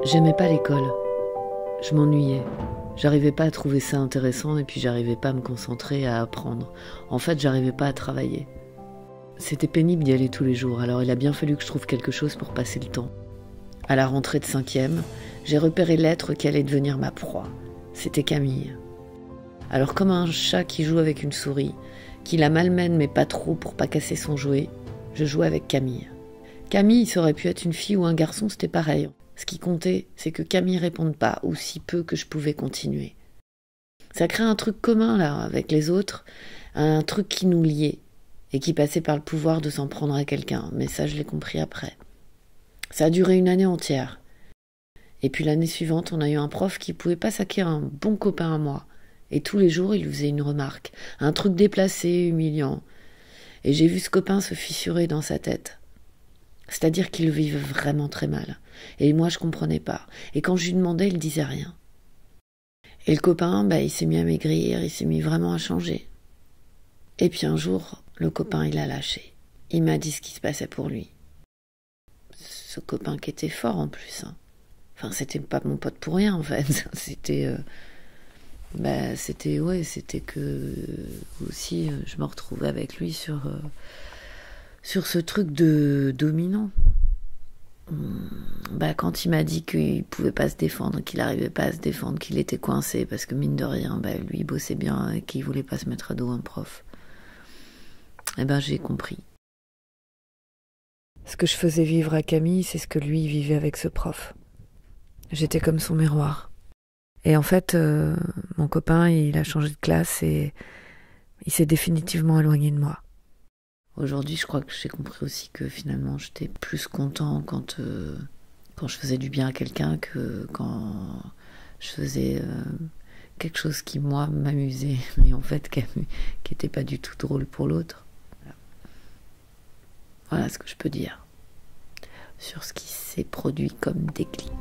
J'aimais pas l'école. Je m'ennuyais. J'arrivais pas à trouver ça intéressant et puis j'arrivais pas à me concentrer, à apprendre. En fait, j'arrivais pas à travailler. C'était pénible d'y aller tous les jours, alors il a bien fallu que je trouve quelque chose pour passer le temps. À la rentrée de 5e, j'ai repéré l'être qui allait devenir ma proie. C'était Camille. Alors comme un chat qui joue avec une souris, qui la malmène mais pas trop pour pas casser son jouet, je jouais avec Camille. Camille, ça aurait pu être une fille ou un garçon, c'était pareil. Ce qui comptait, c'est que Camille réponde pas, ou si peu que je pouvais continuer. Ça crée un truc commun, là, avec les autres, un truc qui nous liait, et qui passait par le pouvoir de s'en prendre à quelqu'un, mais ça, je l'ai compris après. Ça a duré une année entière. Et puis l'année suivante, on a eu un prof qui pouvait pas s'acquérir un bon copain à moi, et tous les jours, il lui faisait une remarque, un truc déplacé, humiliant. Et j'ai vu ce copain se fissurer dans sa tête. C'est-à-dire qu'il le vivait vraiment très mal. Et moi, je comprenais pas. Et quand je lui demandais, il disait rien. Et le copain, il s'est mis à maigrir, il s'est mis vraiment à changer. Et puis un jour, le copain, il a lâché. Il m'a dit ce qui se passait pour lui. Ce copain qui était fort en plus. Enfin, c'était pas mon pote pour rien, en fait. C'était que aussi, je me retrouvais avec lui sur ce truc de dominant. Quand il m'a dit qu'il pouvait pas se défendre, qu'il arrivait pas à se défendre, qu'il était coincé parce que mine de rien, lui il bossait bien et qu'il voulait pas se mettre à dos un prof. J'ai compris. Ce que je faisais vivre à Camille, c'est ce que lui vivait avec ce prof. J'étais comme son miroir. Et en fait, mon copain, il a changé de classe et il s'est définitivement éloigné de moi. Aujourd'hui, je crois que j'ai compris aussi que finalement, j'étais plus content quand je faisais du bien à quelqu'un que quand je faisais quelque chose qui, moi, m'amusait, mais en fait, qui n'était pas du tout drôle pour l'autre. Voilà ce que je peux dire sur ce qui s'est produit comme déclic.